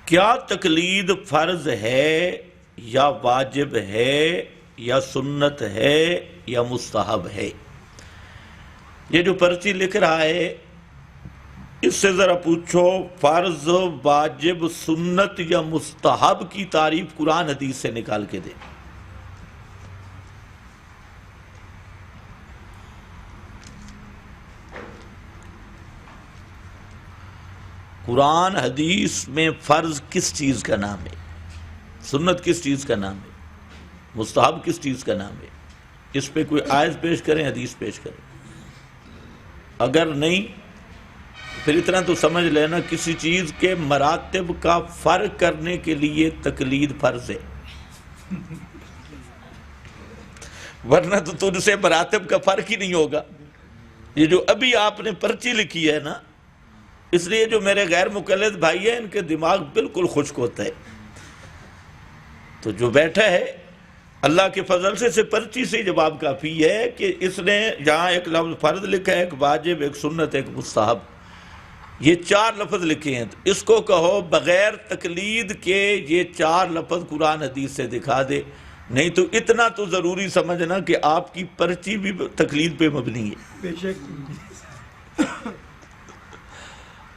کیا تقلید فرض ہے یا واجب ہے یا سنت ہے یا مستحب ہے؟ یہ جو پرچی لکھ رہا ہے اس سے ذرا پوچھو فرض، واجب، سنت یا مستحب کی تعریف قرآن حدیث سے نکال کے دے۔ قرآن حدیث میں فرض کس چیز کا نام ہے؟ سنت کس چیز کا نام ہے؟ مستحب کس چیز کا نام ہے؟ اس پہ کوئی آیت پیش کریں، حدیث پیش کریں۔ اگر نہیں پھر اتنا تو سمجھ لینا کسی چیز کے مراتب کا فرق کرنے کے لیے تقلید فرض ہے، ورنہ تو تجھ سے مراتب کا فرق ہی نہیں ہوگا۔ یہ جو ابھی آپ نے پرچی لکھی ہے نا، اس لیے جو میرے غیر مقلد بھائی ہیں ان کے دماغ بالکل خشک ہوتا ہے۔ تو جو بیٹھا ہے اللہ کے فضل سے پرچی سے جواب کافی ہے کہ اس نے جہاں ایک لفظ فرض لکھا ہے، ایک واجب، ایک سنت، ایک مستحب، یہ 4 لفظ لکھے ہیں۔ تو اس کو کہو بغیر تقلید کے یہ 4 لفظ قرآن حدیث سے دکھا دے، نہیں تو اتنا تو ضروری سمجھنا کہ آپ کی پرچی بھی تقلید پہ مبنی ہے، بے شک،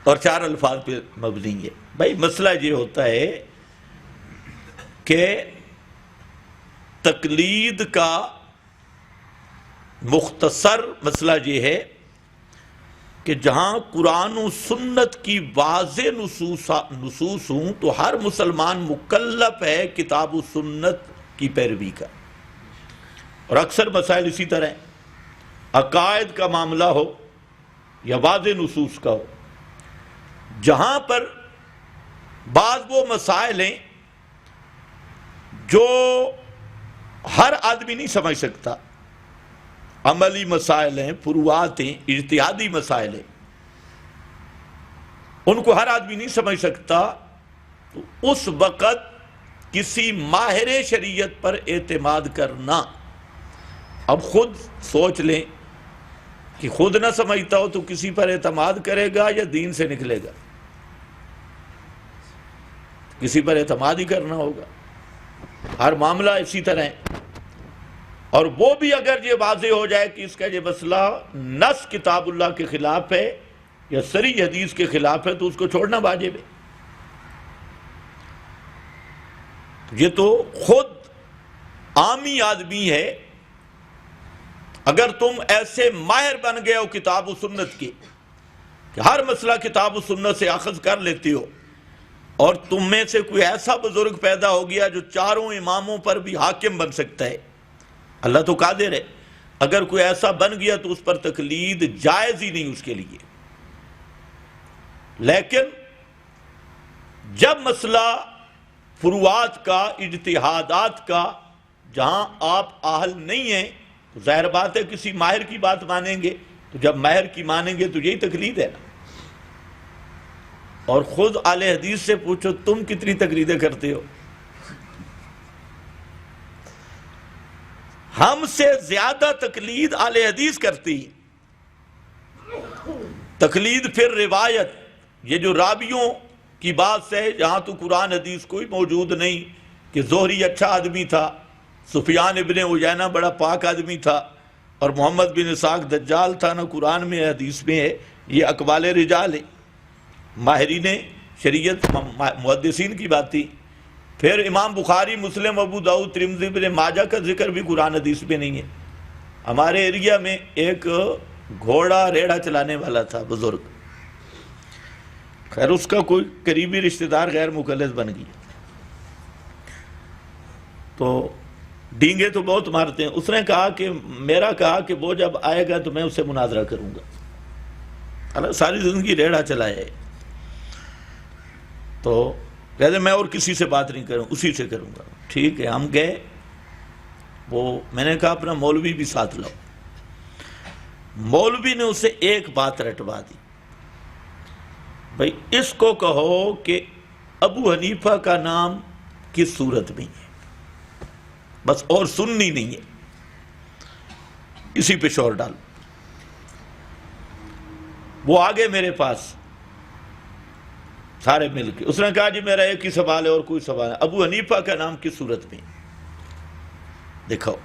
اور 4 الفاظ پہ مبنی ہے۔ بھائی مسئلہ یہ ہوتا ہے کہ تقلید کا مختصر مسئلہ یہ ہے کہ جہاں قرآن و سنت کی واضح نصوص ہوں تو ہر مسلمان مکلف ہے کتاب و سنت کی پیروی کا، اور اکثر مسائل اسی طرح ہیں۔ عقائد کا معاملہ ہو یا واضح نصوص کا ہو، جہاں پر بعض وہ مسائل ہیں جو ہر آدمی نہیں سمجھ سکتا، عملی مسائل ہیں، فروعات ہیں، اجتہادی مسائل ہیں، ان کو ہر آدمی نہیں سمجھ سکتا، تو اس وقت کسی ماہر شریعت پر اعتماد کرنا۔ اب خود سوچ لیں کہ خود نہ سمجھتا ہو تو کسی پر اعتماد کرے گا یا دین سے نکلے گا؟ کسی پر اعتماد ہی کرنا ہوگا۔ ہر معاملہ اسی طرح ہے، اور وہ بھی اگر یہ واضح ہو جائے کہ اس کا یہ مسئلہ نص کتاب اللہ کے خلاف ہے یا صریح حدیث کے خلاف ہے تو اس کو چھوڑنا واجب ہے۔ یہ تو خود عامی آدمی ہے، اگر تم ایسے ماہر بن گئے ہو کتاب و سنت کے کہ ہر مسئلہ کتاب و سنت سے اخذ کر لیتے ہو، اور تم میں سے کوئی ایسا بزرگ پیدا ہو گیا جو 4 اماموں پر بھی حاکم بن سکتا ہے، اللہ تو قادر ہے، اگر کوئی ایسا بن گیا تو اس پر تقلید جائز ہی نہیں اس کے لیے۔ لیکن جب مسئلہ فروعات کا، اجتہادات کا، جہاں آپ اہل نہیں ہیں تو ظاہر بات ہے کسی ماہر کی بات مانیں گے، تو جب ماہر کی مانیں گے تو یہی تقلید ہے نا۔ اور خود اہل حدیث سے پوچھو تم کتنی تقلیدیں کرتے ہو؟ ہم سے زیادہ تقلید اہل حدیث کرتی۔ تقلید پھر روایت، یہ جو راویوں کی بات سے، جہاں تو قرآن حدیث کوئی موجود نہیں کہ زہری اچھا آدمی تھا، سفیان ابن عیینہ بڑا پاک آدمی تھا، اور محمد بن اسحاق دجال تھا، نہ قرآن میں حدیث میں ہے، یہ اقوال رجال ہے، ماہرین شریعت محدثین کی بات تھی۔ پھر امام بخاری، مسلم، ابو داؤد، ترمذی، ابن ماجہ کا ذکر بھی قرآن حدیث میں نہیں ہے۔ ہمارے ایریا میں ایک گھوڑا ریڑھا چلانے والا تھا بزرگ، خیر اس کا کوئی قریبی رشتہ دار غیر مقلد بن گیا، تو ڈینگے تو بہت مارتے ہیں۔ اس نے کہا کہ وہ جب آئے گا تو میں اسے مناظرہ کروں گا، ساری زندگی ریڑھا چلایا ہے، تو کہتے میں اور کسی سے بات نہیں کروں، اسی سے کروں گا۔ ٹھیک ہے، ہم گئے، وہ میں نے کہا اپنا مولوی بھی ساتھ لاؤ۔ مولوی نے اسے ایک بات رٹوا دی، بھائی اس کو کہو کہ ابو حنیفہ کا نام کس صورت میں ہے، بس، اور سننی نہیں ہے، اسی پہ شور ڈال۔ وہ آگے میرے پاس سارے مل کے. اس نے کہا جی میرا ایک ہی سوال ہے اور کوئی سوال ہے. ابو حنیفہ کا نام کس صورت میں دکھاؤ.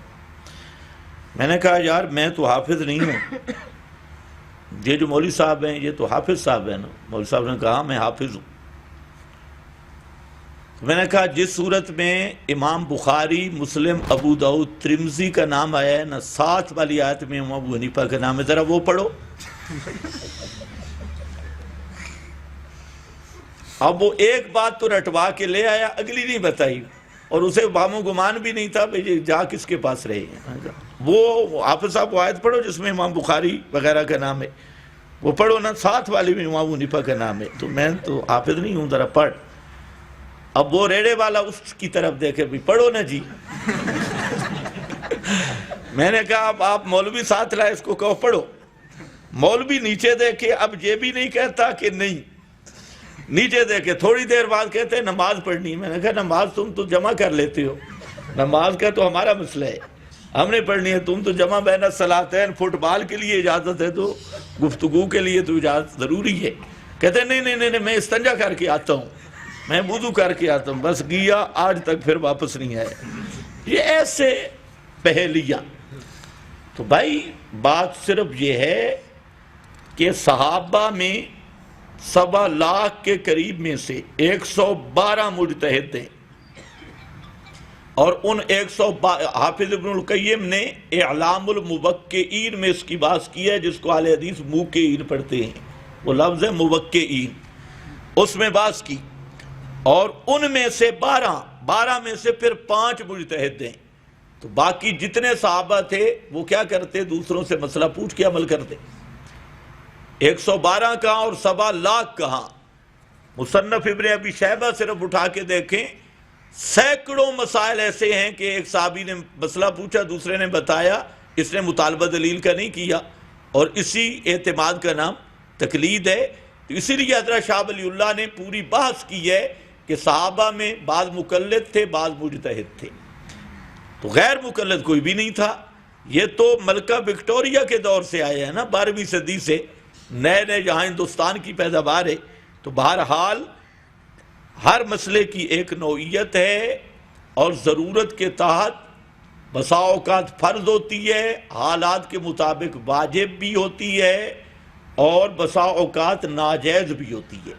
میں نے کہا یار میں تو حافظ نہیں ہوں, یہ جو مولوی صاحب ہیں یہ تو حافظ صاحب ہیں نا. مولوی صاحب نے کہا میں حافظ ہوں. میں نے کہا جس صورت میں امام بخاری, مسلم, ابو داؤد, ترمذی کا نام آیا ہے نا, ساتھ والی آیت میں ابو حنیفہ کا نام ہے, ذرا وہ پڑھو. اب وہ ایک بات تو رٹوا کے لے آیا, اگلی نہیں بتائی, اور اسے بام و گمان بھی نہیں تھا بھئی جا کس کے پاس رہے ہیں. وہ حافظ صاحب وہ آیت پڑھو جس میں امام بخاری وغیرہ کا نام ہے, وہ پڑھو نا, ساتھ والی میں امام حنیفہ کا نام ہے. تو میں تو حافظ نہیں ہوں, ذرا پڑھ. اب وہ ریڑے والا اس کی طرف دیکھے بھی پڑھو نا جی. میں نے کہا اب آپ مولوی ساتھ لائے, اس کو کہو پڑھو. مولوی نیچے دیکھے, اب یہ بھی نہیں کہتا کہ نہیں, نیچے دیکھے تھوڑی دیر بعد کہتے ہیں نماز پڑھنی. میں نے کہا نماز تم تو جمع کر لیتے ہو, نماز کا تو ہمارا مسئلہ ہے, ہم نے پڑھنی ہے, تم تو جمع بین الصلاتین. فٹ بال کے لیے اجازت ہے تو گفتگو کے لیے تو اجازت ضروری ہے. کہتے ہیں نہیں میں استنجا کر کے آتا ہوں, میں وضو کر کے آتا ہوں. بس گیا, آج تک پھر واپس نہیں آئے. یہ ایسے پہیلیاں. تو بھائی بات صرف یہ ہے کہ صحابہ میں 1.25 لاکھ کے قریب میں سے 112 مجتہد ہیں, اور ان 112 حافظ ابن القیم نے اعلام الموقعین میں اس کی بات کی ہے, جس کو اہل حدیث موقعین پڑھتے ہیں, وہ لفظ ہے موقعین, اس میں بات کی. اور ان میں سے 12 میں سے پھر 5 مجتہد ہیں. تو باقی جتنے صحابہ تھے وہ کیا کرتے, دوسروں سے مسئلہ پوچھ کے عمل کرتے. 112 کہاں اور 1.25 لاکھ کہاں. مصنف ابن ابی شیبہ صرف اٹھا کے دیکھیں, سینکڑوں مسائل ایسے ہیں کہ ایک صحابی نے مسئلہ پوچھا, دوسرے نے بتایا, اس نے مطالبہ دلیل کا نہیں کیا, اور اسی اعتماد کا نام تقلید ہے. تو اسی لیے حضرت شاہ ولی اللہ نے پوری بحث کی ہے کہ صحابہ میں بعض مقلد تھے, بعض مجتہد تھے, تو غیر مقلد کوئی بھی نہیں تھا. یہ تو ملکہ وکٹوریہ کے دور سے آئے ہیں نا, 12ویں صدی سے نئے جہاں ہندوستان کی پیداوار ہے. تو بہرحال ہر مسئلے کی ایک نوعیت ہے, اور ضرورت کے تحت بسا اوقات فرض ہوتی ہے, حالات کے مطابق واجب بھی ہوتی ہے, اور بسا اوقات ناجائز بھی ہوتی ہے.